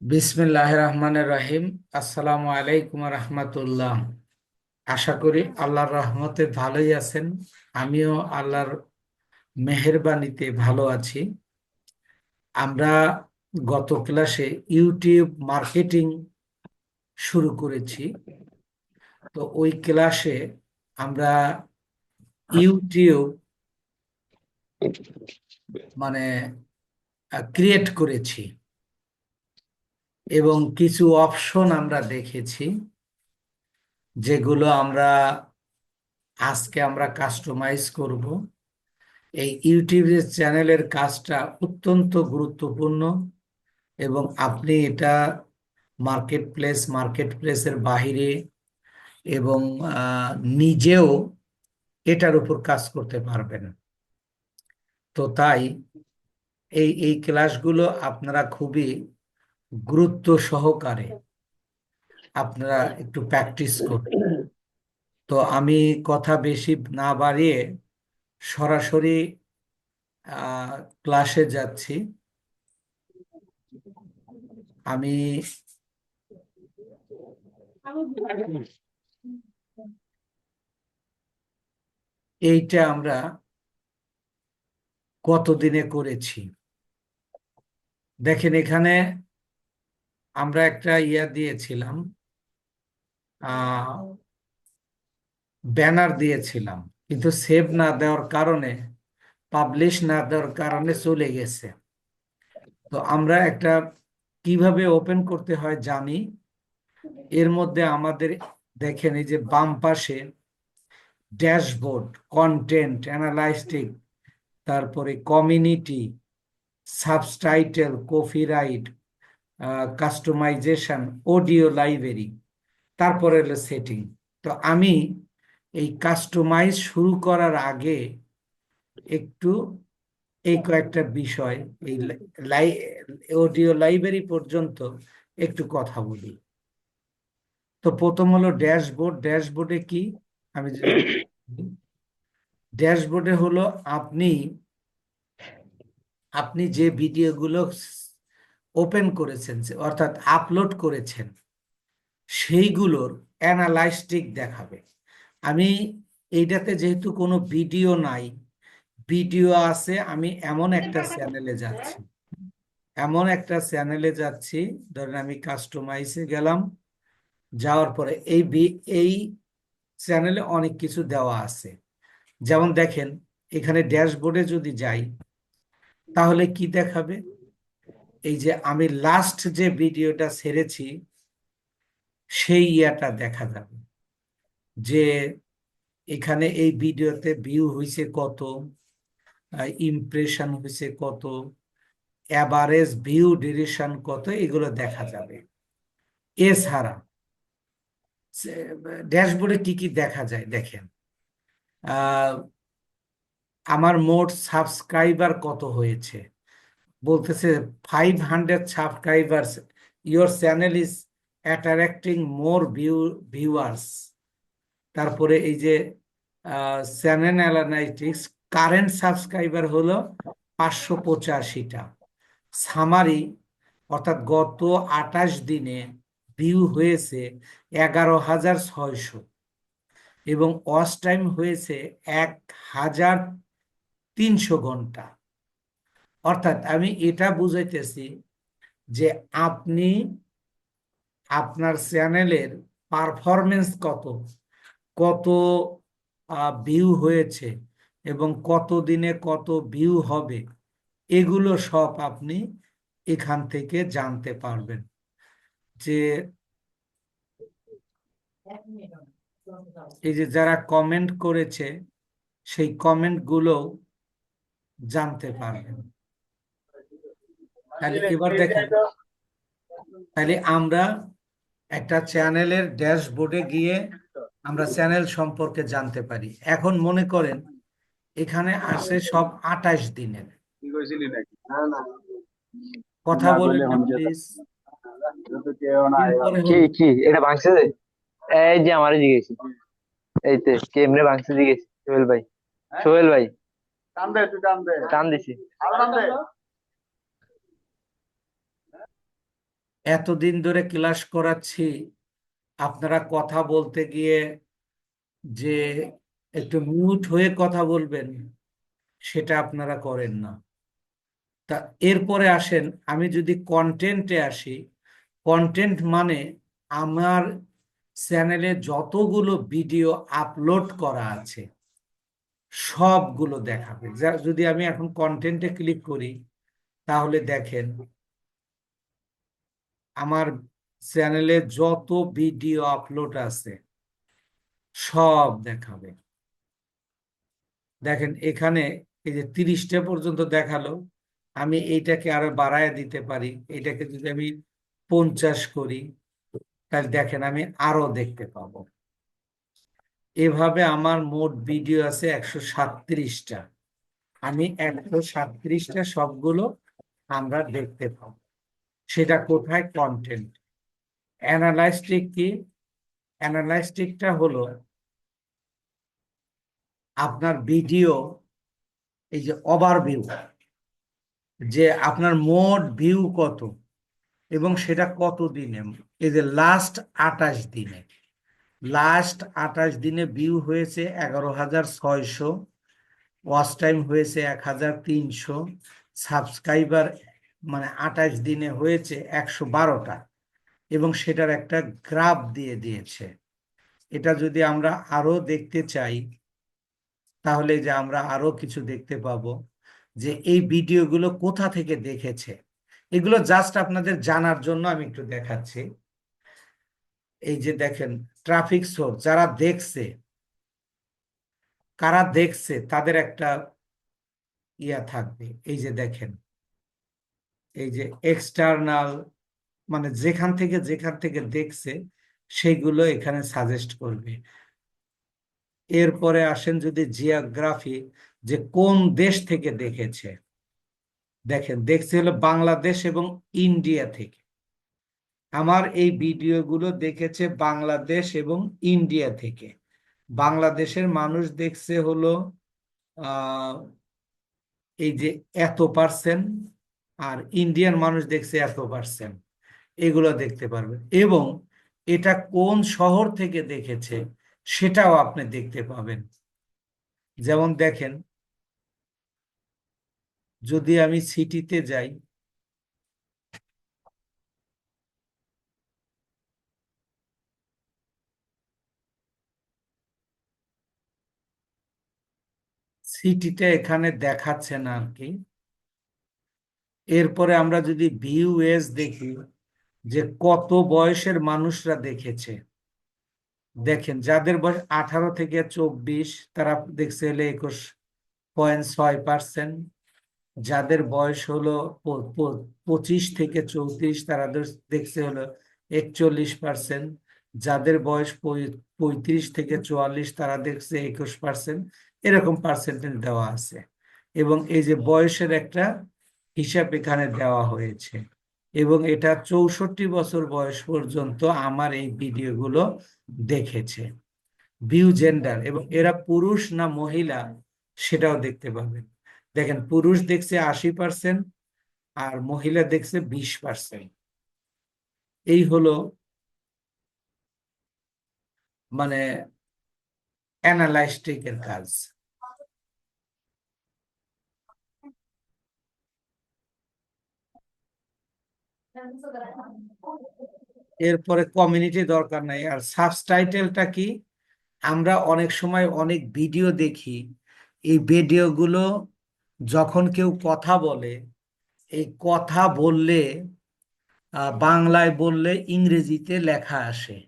বিসমিল্লাহির রহমানির রহিম। আসসালামু আলাইকুম রহমতুল্লাহ। আশা করি আল্লাহর রহমতে ভালোই আছেন। আমিও আল্লাহর মেহেরবানিতে ভালো আছি। আমরা গত ক্লাসে ইউটিউব মার্কেটিং শুরু করেছি। তো ওই ক্লাসে আমরা ইউটিউব মানে ক্রিয়েট করেছি এবং কিছু অপশন আমরা দেখেছি যেগুলো আজকে আমরা কাস্টমাইজ করব। এই ইউটিউবের চ্যানেলের কাজটা অত্যন্ত গুরুত্বপূর্ণ এবং আপনি এটা মার্কেট প্লেসের বাহিরে এবং নিজেও এটার উপর কাজ করতে পারবেন। তো তাই এই ক্লাসগুলো আপনারা খুবই গুরুত্ব সহকারে আপনারা একটু প্র্যাকটিস করুন। তো আমি কথা বেশি না বাড়িয়ে সরাসরি ক্লাসে যাচ্ছি। আমি এইটা আমরা কতদিনে করেছি দেখেন। এখানে আমরা একটা দিয়েছিলাম, ব্যানার দিয়েছিলাম, কিন্তু সেভ না দেওয়ার কারণে, পাবলিশ না দেওয়ার কারণে চলে গেছে। তো আমরা একটা কিভাবে ওপেন করতে হয় জানি। এর মধ্যে আমাদের দেখেন এই যে বাম পাশে ড্যাশবোর্ড, কন্টেন্ট অ্যানালাইস্টিক, তারপরে community, subtitle, copyright, customization, audio library, তারপরে হলো সেটিং। তো আমি এই কাস্টমাইজ শুরু করার আগে একটু এই কয়েকটা বিষয়, এই অডিও লাইব্রেরি পর্যন্ত একটু কথা বলি। তো প্রথম হলো ড্যাশবোর্ড। ড্যাশবোর্ডে কি, আমি যদি ড্যাশবোর্ডে হলো আপনি আপনি যে ভিডিওগুলো ওপেন করেছেন, অর্থাৎ আপলোড করেছেন, সেইগুলোর অ্যানালাইস্টিক দেখাবে। আমি এইটাতে যেহেতু কোনো ভিডিও নাই, ভিডিও আছে, আমি এমন একটা চ্যানেলে যাচ্ছি। ধরেন আমি কাস্টমাইজে গেলাম, যাওয়ার পরে এই চ্যানেলে অনেক কিছু দেওয়া আছে। যেমন দেখেন, এখানে ড্যাশবোর্ডে যদি যাই তাহলে কি দেখাবে, এই যে আমি লাস্ট যে ভিডিওটা ছেড়েছি সেই দেখা যাবে যে এখানে এই ভিডিওতে ভিউ হয়েছে কত, ইমপ্রেশন হয়েছে কত, এভারেজ ভিউ ডিউরেশন কত, এগুলো দেখা যাবে। এছাড়া ড্যাশবোর্ডে কি কি দেখা যায় দেখেন, আহ, আমার মোট সাবস্ক্রাইবার কত হয়েছে, বলতেছে 500 subscribers, your channel is attracting more viewers. তারপরে এই যে চ্যানেল অ্যানালাইটিক্স, কারেন্ট সাবস্ক্রাইবার হলো 585টা। সামারি, অর্থাৎ গত 28 দিনে ভিউ হয়েছে 11,600 এবং ওয়াচ টাইম হয়েছে 1,300 ঘন্টা। অর্থাৎ আমি এটা বুঝাইতেছি যে আপনি আপনার চ্যানেলের পারফরমেন্স কত, কত ভিউ হয়েছে এবং কত দিনে কত ভিউ হবে, এগুলো সব আপনি এখান থেকে জানতে পারবেন। যে এই যে যারা কমেন্ট করেছে সেই কমেন্ট গুলো জানতে পারবেন। তাহলে এবার দেখেন, তাহলে আমরা একটা চ্যানেলের ড্যাশবোর্ডে গিয়ে আমরা চ্যানেল সম্পর্কে জানতে পারি। এখন মনে করেন এখানে আসে সব 28 দিনের। কথা বলেন না প্লিজ। এরপরে কি হলো কি এটা ভাঙছে যে? এই যে আমারই জিজ্ঞেস, এই তো কেমনে ভাঙছে জিজ্ঞেস। সোহেল ভাই, সোহেল ভাই টান দিছি। এতদিন ধরে ক্লাস করাচ্ছি, আপনারা কথা বলতে গিয়ে যে একটু মিউট হয়ে কথা বলবেন, সেটা আপনারা করেন না। তা এরপরে আসেন, আমি যদি কন্টেন্টে আসি, কন্টেন্ট মানে আমার চ্যানেলে যতগুলো ভিডিও আপলোড করা আছে সবগুলো দেখাবে। যদি আমি এখন কন্টেন্টে ক্লিক করি, তাহলে দেখেন আমার চ্যানেলে যত ভিডিও আপলোড আছে সব দেখাবে। দেখেন এখানে এই যে 30টা পর্যন্ত দেখালো, আমি এইটাকে আরো বাড়ায় দিতে পারি। এটাকে যদি আমি 50 করি, তাহলে দেখেন আমি আরো দেখতে পাবো। এভাবে আমার মোট ভিডিও আছে 137টা। আমি 137টা সবগুলো আমরা দেখতে পাবো। সেটা কোথায়? কন্টেন্ট। অ্যানালাইস্টিক কি? অ্যানালাইস্টিকটা হলো আপনার ভিডিও, এই যে ওভারভিউ, যে আপনার মোট ভিউ কত এবং সেটা কত দিনে। এই যে লাস্ট 28 দিনে, লাস্ট 28 দিনে ভিউ হয়েছে 11,600, ওয়াচ টাইম হয়েছে 1,300, সাবস্ক্রাইবার মানে 28 দিনে হয়েছে 112টা, এবং সেটার একটা গ্রাফ দিয়ে দিয়েছে। এটা যদি আমরা আরো দেখতে চাই, তাহলে যে আমরা আরো কিছু দেখতে পাবো যে এই ভিডিওগুলো কোথা থেকে দেখেছে। এগুলো জাস্ট আপনাদের জানার জন্য আমি একটু দেখাচ্ছি। এই যে দেখেন ট্রাফিক সোর্স, যারা দেখছে, কারা দেখছে তাদের একটা ইয়া থাকবে। এই যে দেখেন, এই যে এক্সটার্নাল, মানে যেখান থেকে দেখছে সেগুলো এখানে সাজেস্ট করবে। এরপরে আসেন যদি জিওগ্রাফি, যে কোন দেশ থেকে দেখেছে। দেখেন দেখছে হলো বাংলাদেশ এবং ইন্ডিয়া থেকে। আমার এই ভিডিওগুলো দেখেছে বাংলাদেশ এবং ইন্ডিয়া থেকে। বাংলাদেশের মানুষ দেখছে হলো আহ এই যে এত%, আর ইন্ডিয়ান মানুষ দেখছে এত%। এগুলো দেখতে পারবেন, এবং এটা কোন শহর থেকে দেখেছে সেটাও আপনি দেখতে পাবেন। যেমন দেখেন, যদি আমি সিটিতে যাই, সিটিটা এখানে দেখাচ্ছে না আর কি। এরপরে আমরা যদি ভিউ এজ দেখি, যে কত বয়সের মানুষরা দেখেছে। দেখেন যাদের বয়স 18 থেকে 24, তারা দেখছে হলে 21.6%। যাদের বয়স হলো 25 থেকে 34, তারা দেখছে হলো 41%। যাদের বয়স 35 থেকে 44, তারা দেখছে 21%। এরকম পার্সেন্টেজ দেওয়া আছে, এবং এই যে বয়সের একটা হিসাব এখানে দেওয়া হয়েছে। এবং এটা 64 বছর বয়স পর্যন্ত আমার এই ভিডিওগুলো দেখেছে। ভিউ জেন্ডার, এবং এরা পুরুষ না মহিলা সেটাও দেখতে পাবেন। দেখেন পুরুষ দেখছে 80% আর মহিলা দেখছে 20%। এই হলো মানে অ্যানালাইস্টিকের কাজ। এরপরে কমিউনিটি দরকার নাই। আর সাবটাইটেলটা কি? আমরা অনেক সময় অনেক ভিডিও দেখি, এই ভিডিওগুলো যখন কেউ কথা বলে, এই কথা বললে বাংলায় বললে ইংরেজিতে লেখা আসে,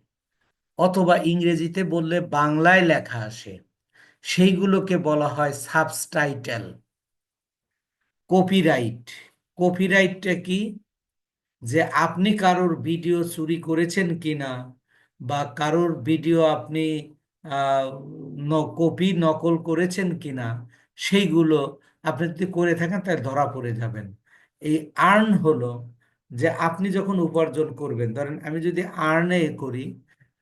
অথবা ইংরেজিতে বললে বাংলায় লেখা আসে, সেইগুলোকে বলা হয় সাবটাইটেল। কপিরাইট, কপিরাইটটা কি? যে আপনি কারোর ভিডিও চুরি করেছেন কিনা, বা কারোর ভিডিও আপনি আহ, কপি নকল করেছেন কিনা, সেইগুলো আপনি যদি করে থাকেন তাহলে ধরা পড়ে যাবেন। এই আর্ন হলো যে আপনি যখন উপার্জন করবেন, ধরেন আমি যদি আর্নে করি,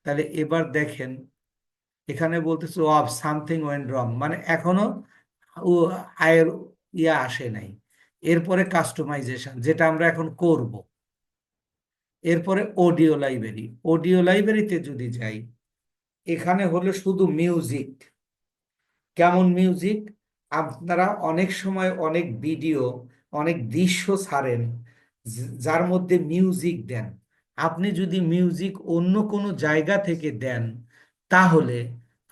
তাহলে এবার দেখেন এখানে বলতেছে অফ সামথিং ওয়েন্ট রং, মানে এখনো ও আয়ের ইয়া আসে নাই। এরপরে কাস্টমাইজেশন, যেটা আমরা এখন করব। এরপরে অডিও লাইব্রেরি, অডিও লাইব্রেরিতে যদি যাই, এখানে হলো শুধু মিউজিক। কেমন মিউজিক? আপনারা অনেক সময় অনেক ভিডিও, অনেক দৃশ্য ছাড়েন যার মধ্যে মিউজিক দেন। আপনি যদি মিউজিক অন্য কোনো জায়গা থেকে দেন, তাহলে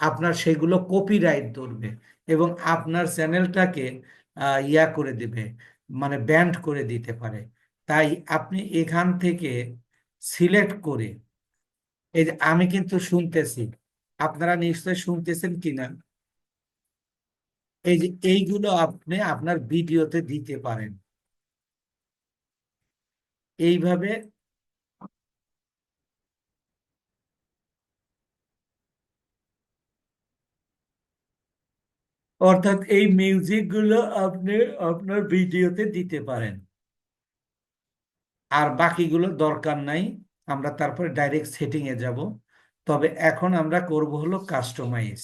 আপনার সেগুলো কপিরাইট ধরবে এবং আপনার চ্যানেলটাকে ইয়া করে দেবে, মানে ব্যান্ড করে দিতে পারে। তাই আপনি এখান থেকে সিলেক্ট করে, এই যে আমি কিন্তু শুনতেছি, আপনারা নিশ্চয় শুনতেছেন কিনা, এই যে এইগুলো আপনি আপনার ভিডিওতে দিতে পারেন এইভাবে। অর্থাৎ এই মিউজিক গুলো আপনি আপনার ভিডিওতে দিতে পারেন, আর বাকিগুলো দরকার নাই। আমরা তারপরে ডাইরেক্ট সেটিং এ যাব। তবে এখন আমরা করব হলো কাস্টমাইজ।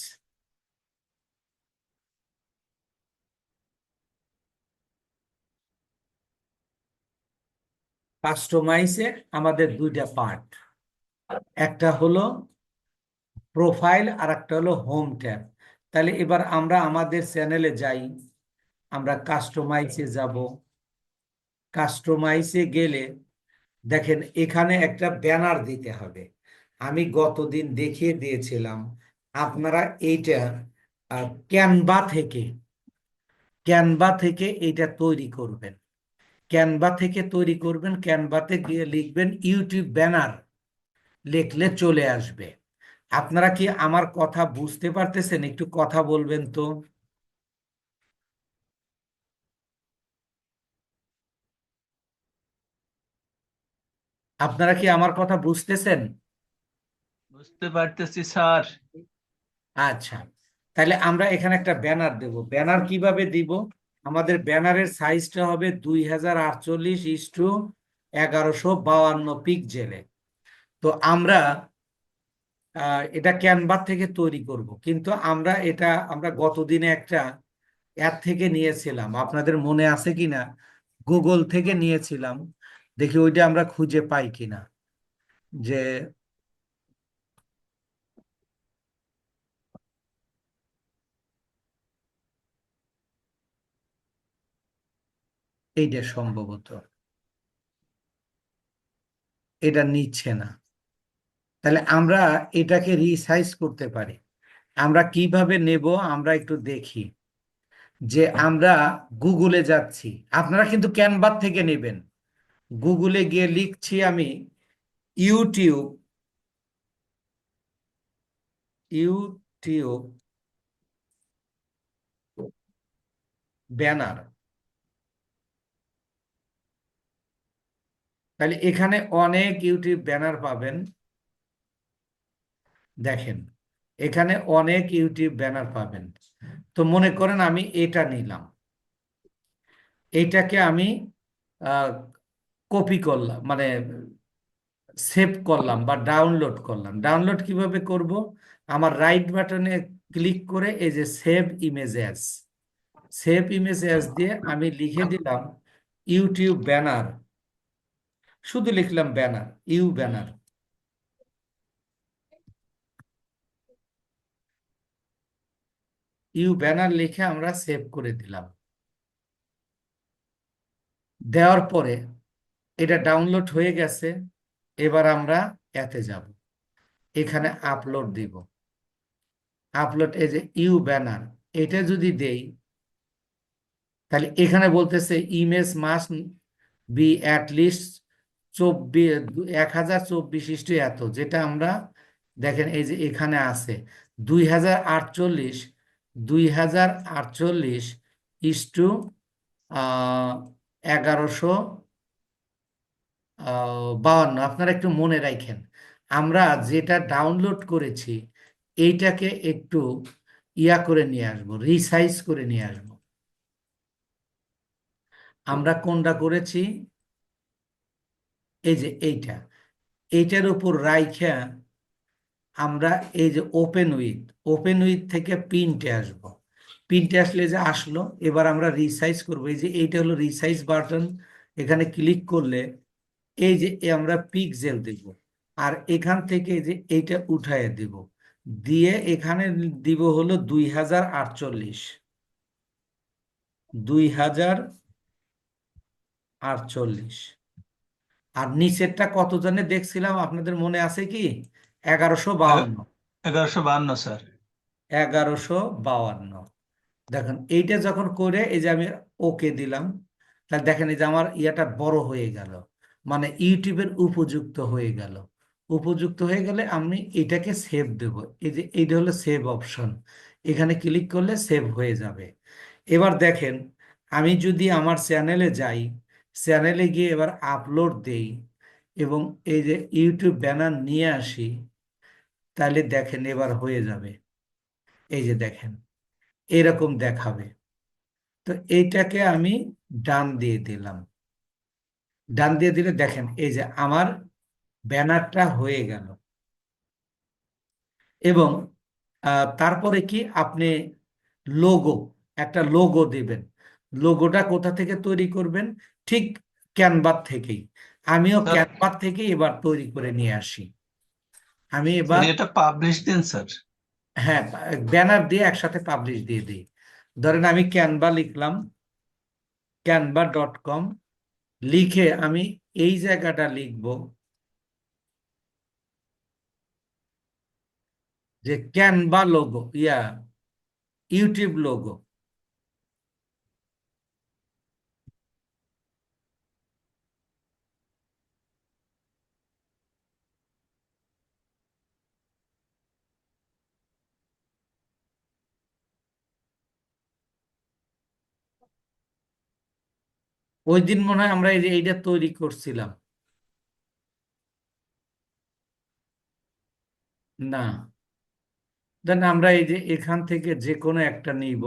কাস্টমাইজে আমাদের দুইটা পার্ট, একটা হলো প্রোফাইল আর একটা হলো হোম ট্যাব। তাহলে এবার আমরা আমাদের চ্যানেলে যাই, আমরা কাস্টমাইজে যাব। কাস্টমাইজে গেলে দেখেন এখানে একটা ব্যানার দিতে হবে। আমি গতদিন দেখিয়ে দিয়েছিলাম, আপনারা এইটা ক্যানভা থেকে, ক্যানভা থেকে এইটা তৈরি করবেন। ক্যানভা থেকে তৈরি করবেন, ক্যানভাতে গিয়ে লিখবেন ইউটিউব ব্যানার, লিখলে চলে আসবে। আপনারা কি আমার কথা বুঝতে পারতেছেন? একটু কথা বলবেন তো। আপনারা কি আমার কথা বুঝতেছেন? বুঝতে পারতেছি স্যার। আচ্ছা, তাহলে আমরা এখানে একটা ব্যানার দেব। ব্যানার কিভাবে দিব? আমাদের ব্যানারের সাইজটা হবে 2048x1152 পিক্সেলে। তো আমরা এটা ক্যানভা থেকে তৈরি করব, কিন্তু আমরা গতদিনে একটা অ্যাপ থেকে নিয়েছিলাম, আপনাদের মনে আছে কিনা, গুগল থেকে নিয়েছিলাম। দেখি ওইটা আমরা খুঁজে পাই কিনা, যে এইটা সম্ভবত এটা নিচ্ছে না। তাহলে আমরা এটাকে রিসাইজ করতে পারি। আমরা কিভাবে নেব, আমরা একটু দেখি। যে আমরা গুগলে যাচ্ছি, আপনারা কিন্তু ক্যানভা থেকে নেবেন। গুগলে গিয়ে লিখছি আমি ইউটিউব, ইউটিউব ব্যানার। তাহলে এখানে অনেক ইউটিউব ব্যানার পাবেন। দেখেন এখানে অনেক ইউটিউব ব্যানার পাবেন। তো মনে করেন আমি এটা নিলাম, এইটাকে আমি কপি করলাম, মানে সেভ করলাম বা ডাউনলোড করলাম। ডাউনলোড কিভাবে করব? আমার রাইট বাটনে ক্লিক করে এই যে save image as, save image as দিয়ে আমি লিখে দিলাম ইউটিউব ব্যানার। শুধু লিখলাম banner, U banner, U banner লিখে আমরা সেভ করে দিলাম। দেওয়ার পরে এটা ডাউনলোড হয়ে গেছে। এবার আমরা এতে যাব, এখানে আপলোড দিব। আপলোড, এই যে ইউ ব্যানার, এটা যদি দেই, তাহলে এখানে বলতেছে image must be at least 1024 এত, যেটা আমরা দেখেন এই যে এখানে আছে 2048, 2048 ইস্টু 1152। আপনারা একটু মনে রাখেন, আমরা যেটা ডাউনলোড করেছি এইটাকে একটু ইয়া করে নিয়ে আসবো, রিসাইজ করে নিয়ে আসবো। আমরা কোনটা করেছি? এই যে এইটার উপর রাইখা আমরা এই যে ওপেন উইথ থেকে প্রিন্টে আসবো। প্রিন্টে আসলে যে আসলো, এবার আমরা রিসাইজ করবো। এই যে এইটা হলো রিসাইজ বাটন, এখানে ক্লিক করলে এই যে আমরা পিক্সেল দেব, আর এখান থেকে এই যে এইটা উঠায় দেব, দিয়ে এখানে দিব হলো 2048, 2048। আর নিচেরটা কত জানে দেখছিলাম, আপনাদের মনে আছে কি? 1152। 1152 স্যার। 1152। দেখেন এইটা যখন করে এই যে আমি ওকে দিলাম, তাহলে দেখেন এই যে আমার ইয়াটা বড় হয়ে গেল, মানে ইউটিউবের উপযুক্ত হয়ে গেল। উপযুক্ত হয়ে গেলে আমি এটাকে সেভ দেব। এই যে এইটা হলো সেভ অপশন, এখানে ক্লিক করলে সেভ হয়ে যাবে। এবার দেখেন, আমি যদি আমার চ্যানেলে যাই, চ্যানেলে গিয়ে এবার আপলোড দেই এবং এই যে ইউটিউব ব্যানার নিয়ে আসি, তাহলে দেখেন এবার হয়ে যাবে। এই যে দেখেন এরকম দেখাবে। তো এইটাকে আমি ডান দিয়ে দিলাম। ডান দিয়ে দিলে দেখেন এই যে আমার ব্যানারটা হয়ে গেল। এবং তারপরে কি আপনি লোগো, একটা লোগো দিবেন। লোগোটা কোথা থেকে তৈরি করবেন? ঠিক ক্যানভা থেকেই। আমিও স্যার, ক্যানভা থেকে এবার তৈরি করে নিয়ে আসি। আমি স্যার এবার, এটা পাবলিশ দিন স্যার। হ্যাঁ, ব্যানার দিয়ে একসাথে পাবলিশ দিয়ে দিই। ধরেন আমি ক্যানভা লিখলাম, canva.com, লিখে আমি এই জায়গাটা লিখব যে ক্যানভা লোগো, ইউটিউব লোগো। ওই দিন মনে হয় আমরা এইটা তৈরি করছিলাম। না, দেন আমরা এই যে এখান থেকে যে কোনো একটা নিব।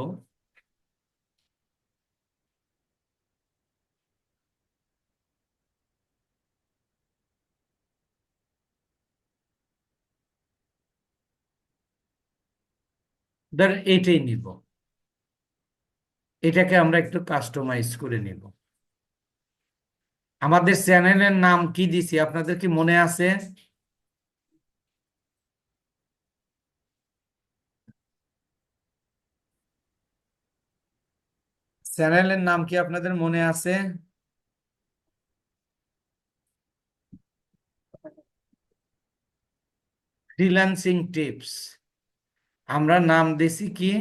দেন এইটাই নিব। এটাকে আমরা একটু কাস্টমাইজ করে নিব। আমাদের চ্যানেলের নাম কি দিছি আপনাদের কি মনে আছে? চ্যানেলের নাম কি আপনাদের মনে আছে? Freelancing tips. আমরা নাম দিছি কি?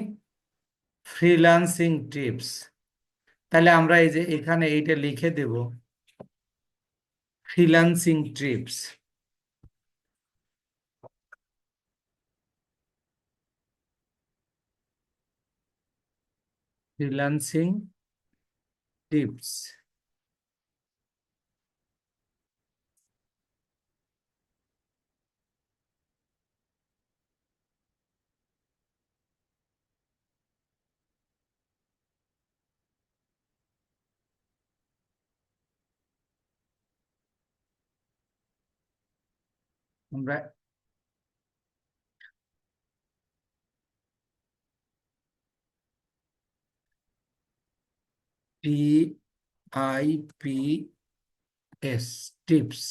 Freelancing tips. তাহলে আমরা এই যে এখানে এইটা লিখে দেব, ফ্রিল্যান্সিং টিপস। Freelancing tips. আমরা TIPS, টিপস।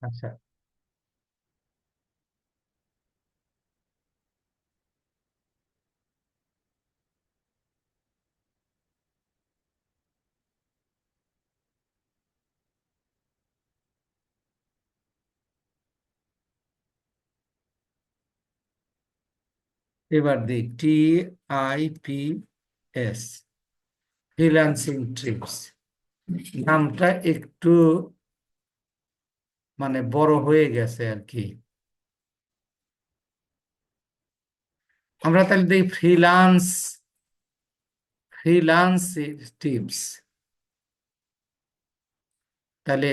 আচ্ছা, এবার দিই TIPS, ফ্রিল্যান্সিং টিপস। নামটা একটু মানে বড় হয়ে গেছে আর কি। আমরা তাহলে দিই ফ্রিল্যান্স টিপস। তাহলে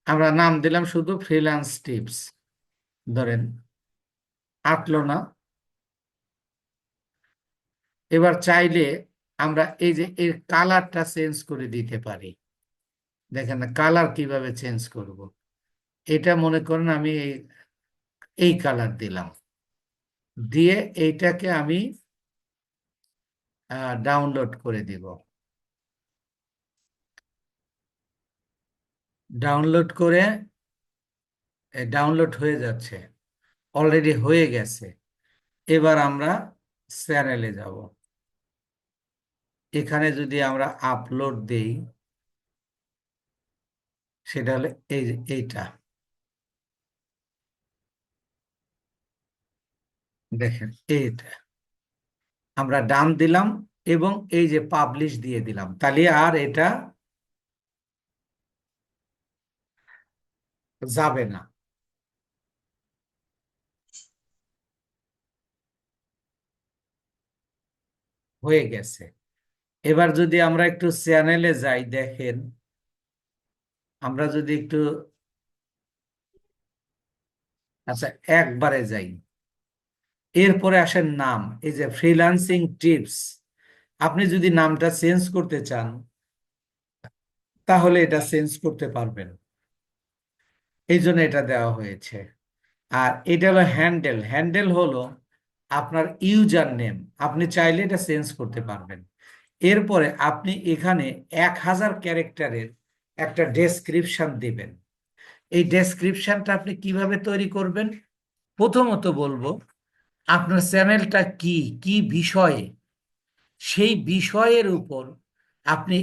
আমরা নাম দিলাম শুধু ফ্রিল্যান্স টিপস, ধরেন আটলো না। এবার চাইলে আমরা এই যে এর কালারটা চেঞ্জ করে দিতে পারি। দেখেন না কালার কিভাবে চেঞ্জ করব। এটা মনে করেন আমি এই কালার দিলাম, দিয়ে এইটাকে আমি ডাউনলোড করে দিব। ডাউনলোড করে ডাউনলোড হয়ে যাচ্ছে, অলরেডি হয়ে গেছে। এবার আমরা চ্যানেলে যাব। এখানে যদি আমরা আপলোড দেই, সেটা হলো এইটা দেখেন, এইটা আমরা ডান দিলাম এবং এই যে পাবলিশ দিয়ে দিলাম, তাহলে আর এটা যাবে না। হয়ে গেছে। এবার যদি আমরা একটু চ্যানেলে যাই, দেখেন আমরা যদি একটু, আচ্ছা একবারে যাই, এরপরে আসেন নাম, এই যে ফ্রিল্যান্সিং টিপস। আপনি যদি নামটা চেঞ্জ করতে চান তাহলে এটা চেঞ্জ করতে পারবেন, এই জন্য এটা দেওয়া হয়েছে। আর এটা হলো হ্যান্ডেল। হ্যান্ডেল হলো আপনার ইউজার নেম, আপনি চাইলে এটা চেঞ্জ করতে পারবেন। এরপরে আপনি এখানে 1000 ক্যারেক্টারের একটা ডেসক্রিপশন দিবেন। এই ডেসক্রিপশনটা আপনি কিভাবে তৈরি করবেন? প্রথমত বলবো আপনার চ্যানেলটা কি কি বিষয়ে, সেই বিষয়ের উপর আপনি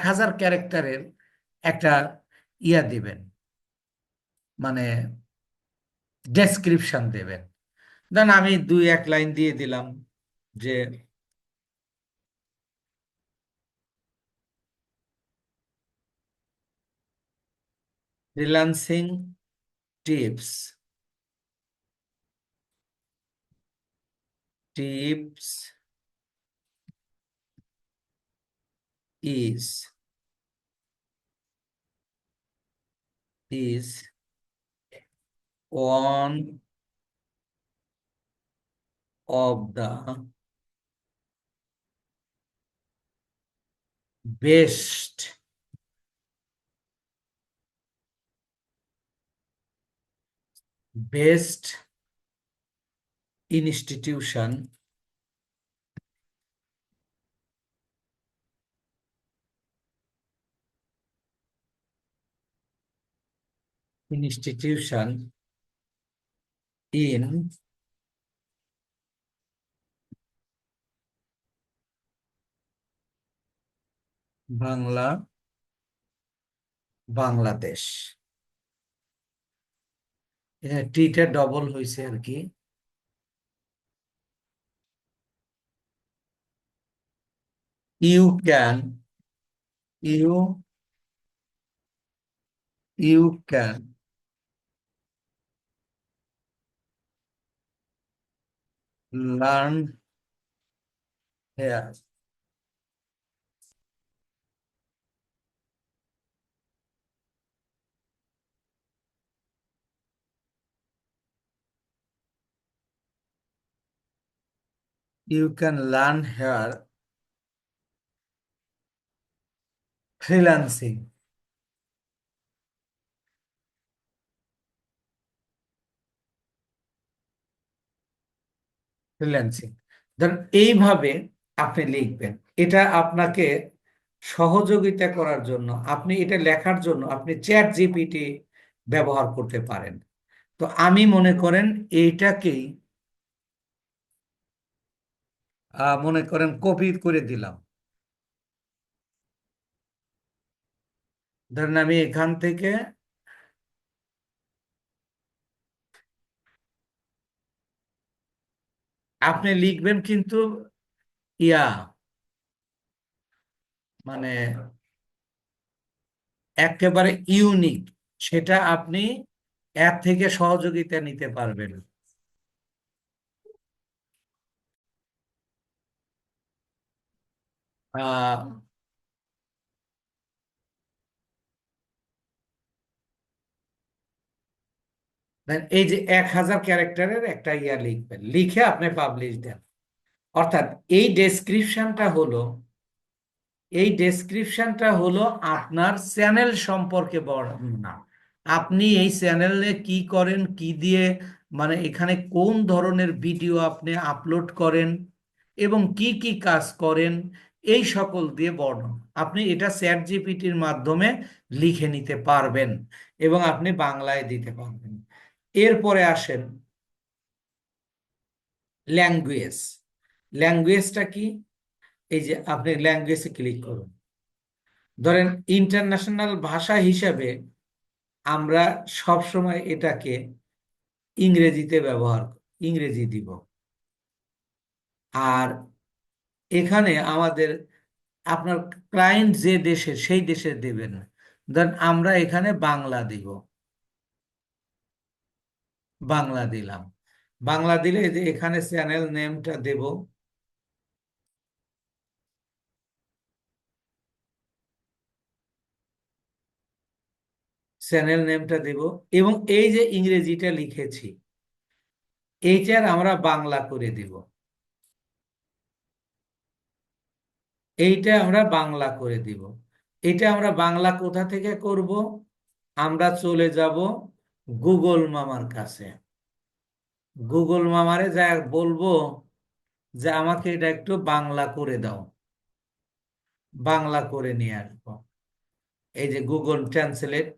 1000 ক্যারেক্টারের একটা ইয়া দিবেন, মানে ডেসক্রিপশন দেবেন। দেন আমি 2-1 লাইন দিয়ে দিলাম যে freelancing tips tips is is one of the best best institution institution in Bangla Bangladesh. টিটা ডবল হয়েছে আর কি। You can you you can learn here. You can learn here freelancing. Freelancing ধরেন এইভাবে আপনি লিখবেন। এটা আপনাকে সহযোগিতা করার জন্য, আপনি এটা লেখার জন্য আপনি চ্যাট জিপিটি ব্যবহার করতে পারেন। তো আমি মনে করেন এইটাকেই মনে করেন কপি করে দিলাম। ধরেন আমি এখান থেকে আপনি লিখবেন কিন্তু ইয়া মানে একেবারে ইউনিক, সেটা আপনি অ্যাপ থেকে সহযোগিতা নিতে পারবেন। এই যে 1000 ক্যারেক্টারের একটা ইয়া লিখবেন, লিখে আপনি পাবলিশ দেন। অর্থাৎ এই ডেসক্রিপশনটা হলো এই ডেসক্রিপশনটা হলো আপনার চ্যানেল সম্পর্কে বর্ণনা। আপনি এই চ্যানেলে কি করেন, কি দিয়ে, মানে এখানে কোন ধরনের ভিডিও আপনি আপলোড করেন এবং কি কি কাজ করেন, এই সকল দিয়ে বর্ণনা। আপনি এটা চ্যাট জিপিটির মাধ্যমে লিখে নিতে পারবেন এবং আপনি বাংলায় দিতে পারবেন। এরপরে আসেন ল্যাঙ্গুয়েজ। ল্যাঙ্গুয়েজটা কি? এই যে আপনি ল্যাঙ্গুয়েজে ক্লিক করুন। ধরেন ইন্টারন্যাশনাল ভাষা হিসাবে আমরা সব সময় এটাকে ইংরেজিতে ব্যবহার ইংরেজি দিব। আর এখানে আমাদের আপনার ক্লায়েন্ট যে দেশের সেই দেশে দেবেন। ধরেন আমরা এখানে বাংলা দিব, বাংলা দিলাম। বাংলা দিলে এই যে এখানে চ্যানেল নেমটা দেব, চ্যানেল নেমটা দেব এবং এই যে ইংরেজিটা লিখেছি এইটার আমরা বাংলা করে দিব। এইটা আমরা বাংলা করে দিব। এটা আমরা বাংলা কোথা থেকে করব? আমরা চলে যাব গুগল মামার কাছে। গুগল মামারে যা বলবো যে আমাকে এটা একটু বাংলা করে দাও, বাংলা করে নিয়ে আসবো। এই যে গুগল ট্রান্সলেট,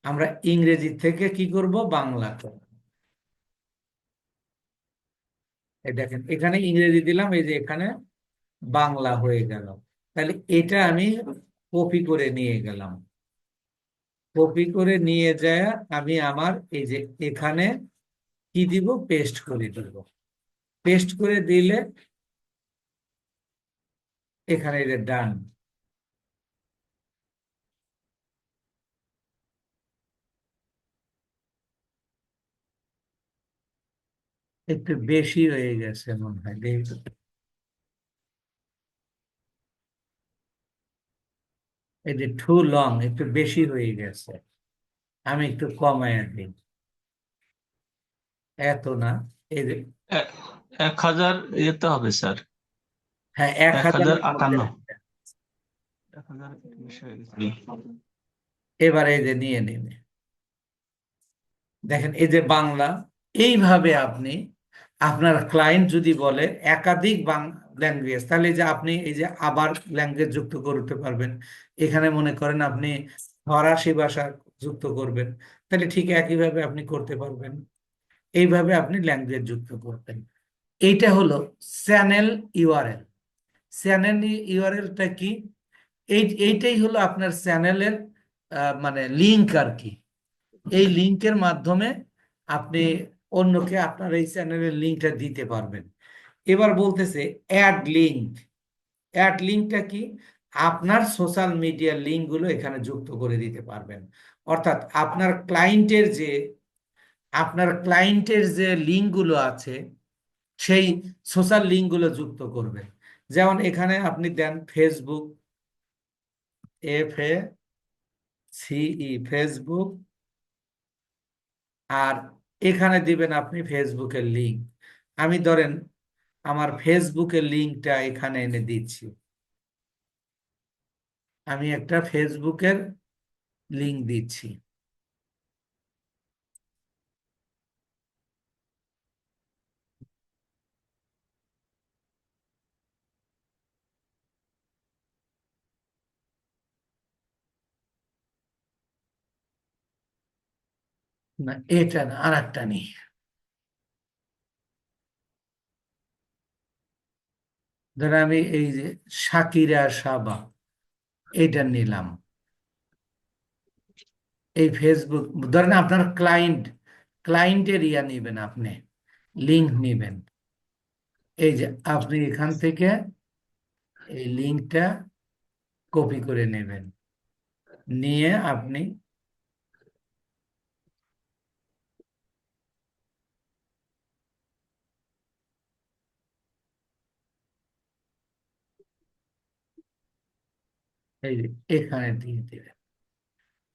আমরা ইংরেজি থেকে কি করব, বাংলা করব। এই দেখেন এখানে ইংরেজি দিলাম, এই যে এখানে বাংলা হয়ে গেল। তাহলে এটা আমি কপি করে নিয়ে গেলাম। কপি করে নিয়ে যায় আমি আমার এই যে এখানে কি দিব, পেস্ট করে দিব। পেস্ট করে দিলে এখানে এটা ডান। একটু বেশি হয়ে গেছে মনে হয়, দেখি। এটা টু লং, একটু বেশি হয়ে গেছে। আমি একটু কমায় দিই, এত না। এই যে, 1000 ইয়েতে হবে স্যার। হ্যাঁ, এক এক হাজার হাজারের মধ্যে আটান্ন রাখবেন। 1000 বেশি হয়ে গেছে। এবারে এই যে নিয়ে নেবে, দেখেন এই যে বাংলা। এইভাবে আপনি আপনার ক্লায়েন্ট যদি বলে একাধিক ল্যাঙ্গুয়েজ, তাহলে যে আপনি এই যে আবার ল্যাঙ্গুয়েজ যুক্ত করতে পারবেন। এখানে মনে করেন আপনি ফরাসি ভাষা যুক্ত করবেন, তাহলে ঠিক একইভাবে আপনি করতে পারবেন। এইভাবে আপনি ল্যাঙ্গুয়েজ যুক্ত করবেন। এইটা হলো চ্যানেল ইউআরএল। চ্যানেল ইউআরএলটা কি? এইটাই হলো আপনার চ্যানেলের মানে লিংক আর কি। এই লিংকের মাধ্যমে আপনি অন্যকে আপনার এই চ্যানেলের লিংকটা দিতে পারবেন। এবার বলতেছে অ্যাড লিংক। অ্যাড লিংকটা কি? আপনার সোশ্যাল মিডিয়ার লিংকগুলো এখানে যুক্ত করে দিতে পারবেন। অর্থাৎ আপনার ক্লায়েন্টের যে লিংকগুলো আছে সেই সোশ্যাল লিংকগুলো যুক্ত করবেন। যেমন এখানে আপনি দেন ফেসবুক, ফেসবুক, আর এখানে দিবেন আপনি ফেসবুকের লিংক। আমি ধরেন আমার ফেসবুকের লিংকটা এখানে এনে দিচ্ছি। আমি একটা ফেসবুকের লিংক দিচ্ছি। না, এটা না, আর একটা নেই। ধরেন আমি এই যে শাকিরা সাবা, এইটা নিলাম। এই ফেসবুক, ধরেন আপনার ক্লায়েন্টের ইয়া নিবেন, আপনি লিংক নিবেন। এই যে আপনি এখান থেকে এই লিংকটা কপি করে নেবেন, নিয়ে আপনি এই যে এখানে দিয়ে দিবেন।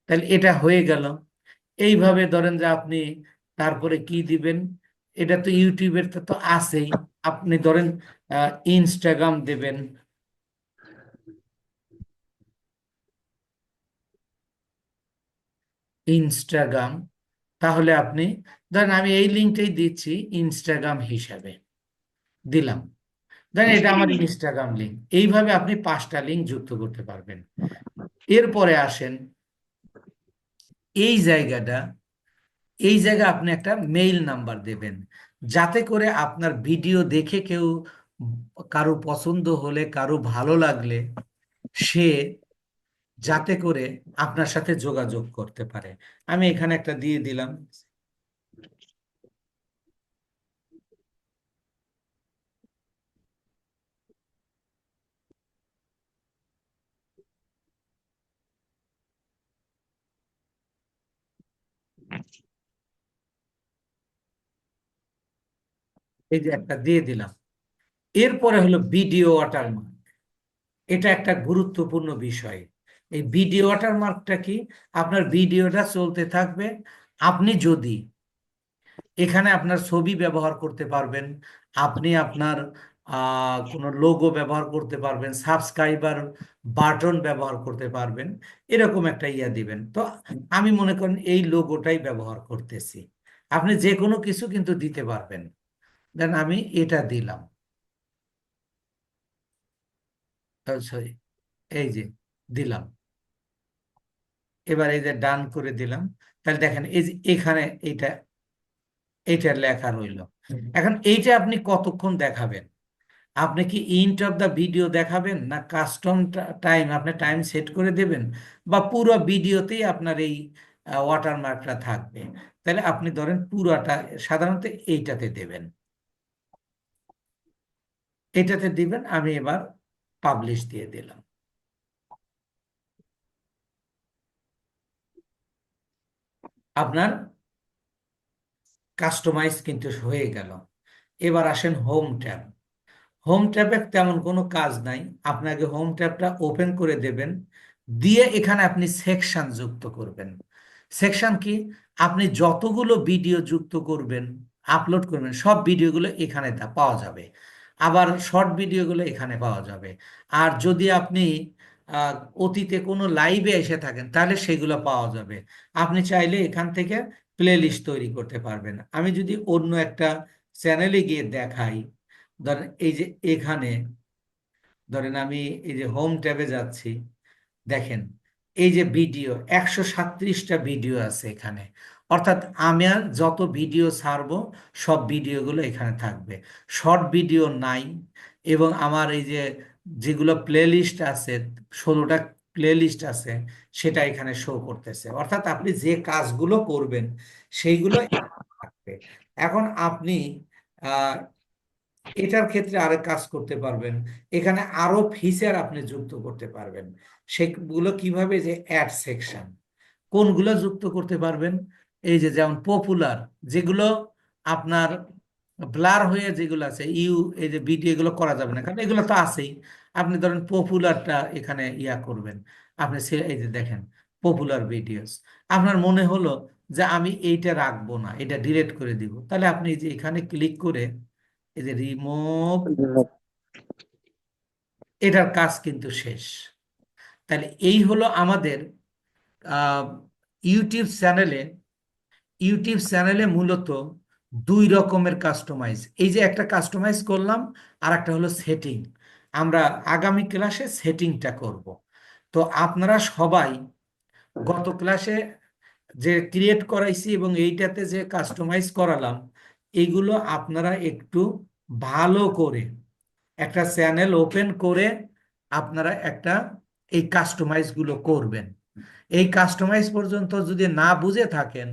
তাহলে এটা হয়ে গেল। এইভাবে ধরেন যে আপনি তারপরে কি দিবেন, এটা তো ইউটিউবের তো আছেই। আপনি ধরেন ইনস্টাগ্রাম দেবেন, ইনস্টাগ্রাম। তাহলে আপনি ধরেন আমি এই লিঙ্কটাই দিচ্ছি ইনস্টাগ্রাম হিসাবে দিলাম, ধরেন এটা আমার ইনস্টাগ্রাম লিঙ্ক। এইভাবে আপনি 5টা লিঙ্ক যুক্ত করতে পারবেন। এরপরে আসেন এই জায়গাটা, এই জায়গায় আপনি একটা মেইল নাম্বার দেবেন, যাতে করে আপনার ভিডিও দেখে কেউ কারো পছন্দ হলে, কারো ভালো লাগলে সে যাতে করে আপনার সাথে যোগাযোগ করতে পারে। আমি এখানে একটা দিয়ে দিলাম। এই যে একটা দিয়ে দিলাম। এরপরে হলো ভিডিও ওয়াটারমার্ক। এটা একটা গুরুত্বপূর্ণ বিষয়। এই ভিডিও ওয়াটারমার্কটা কি? আপনার ভিডিওটা চলতে থাকবে, আপনি যদি এখানে আপনার ছবি ব্যবহার করতে পারবেন, আপনি আপনার কোনো লোগো ব্যবহার করতে পারবেন, সাবস্ক্রাইবার বাটন ব্যবহার করতে পারবেন, এরকম একটা ইয়া দিবেন। তো আমি মনে করেন এই লোগোটাই ব্যবহার করতেছি। আপনি যে কোনো কিছু কিন্তু দিতে পারবেন। দেন আমি এটা দিলাম, সরি, এই যে দিলাম। এবার এই যে ডান করে দিলাম। তাহলে দেখেন এই যে এখানে এইটা, এইটা লেখা রইলো। এখন এইটা আপনি কতক্ষণ দেখাবেন? আপনি কি ইন্ট অফ দা ভিডিও দেখাবেন, না কাস্টম টাইম আপনি টাইম সেট করে দেবেন, বা পুরো ভিডিওতেই আপনার এই ওয়াটারমার্কটা থাকবে? তাহলে আপনি ধরেন পুরোটা সাধারণত এইটাতে দেবেন, এটাতে দিবেন। আমি এবার পাবলিশ দিয়ে দিলাম। আপনার কাস্টমাইজ কিন্তু হয়ে গেল। এবার আসেন হোম ট্যাব। হোম ট্যাবে তেমন কোনো কাজ নাই, আপনাকে হোম ট্যাবটা ওপেন করে দেবেন, দিয়ে এখানে আপনি সেকশন যুক্ত করবেন। সেকশন কি? আপনি যতগুলো ভিডিও যুক্ত করবেন, আপলোড করবেন, সব ভিডিওগুলো এখানে পাওয়া যাবে। আবার শর্ট ভিডিওগুলো এখানে পাওয়া যাবে। আর যদি আপনি আহ, অতীতে কোনো লাইভে এসে থাকেন তাহলে সেগুলো পাওয়া যাবে। আপনি চাইলে এখান থেকে প্লে লিস্ট তৈরি করতে পারবেন। আমি যদি অন্য একটা চ্যানেলে গিয়ে দেখাই, ধরেন এই যে এখানে, ধরেন আমি এই যে হোম ট্যাবে যাচ্ছি, দেখেন এই যে ভিডিও 137টা ভিডিও আছে এখানে। অর্থাৎ আমি আর যত ভিডিও ছাড়বো সব ভিডিওগুলো এখানে থাকবে, শর্ট ভিডিও নাই। এবং আমার এই যে যেগুলো প্লে লিস্ট আছে, 16টা প্লে লিস্ট আছে, সেটা এখানে শো করতেছে। অর্থাৎ আপনি যে কাজগুলো করবেন সেইগুলো এখানে থাকবে। এখন আপনি আহ এটার ক্ষেত্রে আরেক কাজ করতে পারবেন, এখানে আরো ফিচার আপনি যুক্ত করতে পারবেন। সেগুলো কিভাবে? যে অ্যাড সেকশন কোনগুলো যুক্ত করতে পারবেন? এই যে যেমন পপুলার, যেগুলো আপনার ব্লার হয়ে যেগুলো আছে, এই যে ভিডিও এগুলো করা যাবে না, কারণ এগুলো তো আছেই। আপনি ধরেন পপুলারটা এখানে ইয়া করবেন। আপনি এই যে দেখেন পপুলার ভিডিওস, আপনার মনে হলো যে আমি এইটা রাখবো না, এটা ডিলিট করে দিব, তাহলে আপনি এই যে এখানে ক্লিক করে এই যে রিমুভ, এটার কাজ কিন্তু শেষ। তাহলে এই হলো আমাদের আহ, ইউটিউব চ্যানেলে। ইউটিউব চ্যানেলে মূলত 2 রকমের কাস্টমাইজ, এই যে একটা কাস্টমাইজ করলাম, আর একটা হলো সেটিং। আমরা আগামী ক্লাসে সেটিংটা করব। তো আপনারা সবাই গত ক্লাসে যে ক্রিয়েট করাইছি এবং এইটাতে যে কাস্টমাইজ করালাম, এইগুলো আপনারা একটু ভালো করে একটা চ্যানেল ওপেন করে আপনারা একটা এই কাস্টমাইজ গুলো করবেন। এই কাস্টমাইজ পর্যন্ত যদি না বুঝে থাকেন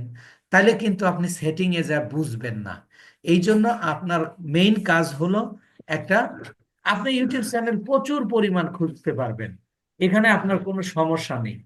তাহলে কিন্তু আপনি সেটিং এ যা বুঝবেন না। এই জন্য আপনার মেইন কাজ হলো একটা, আপনি ইউটিউব চ্যানেল প্রচুর পরিমাণ খুঁজতে পারবেন, এখানে আপনার কোনো সমস্যা নেই।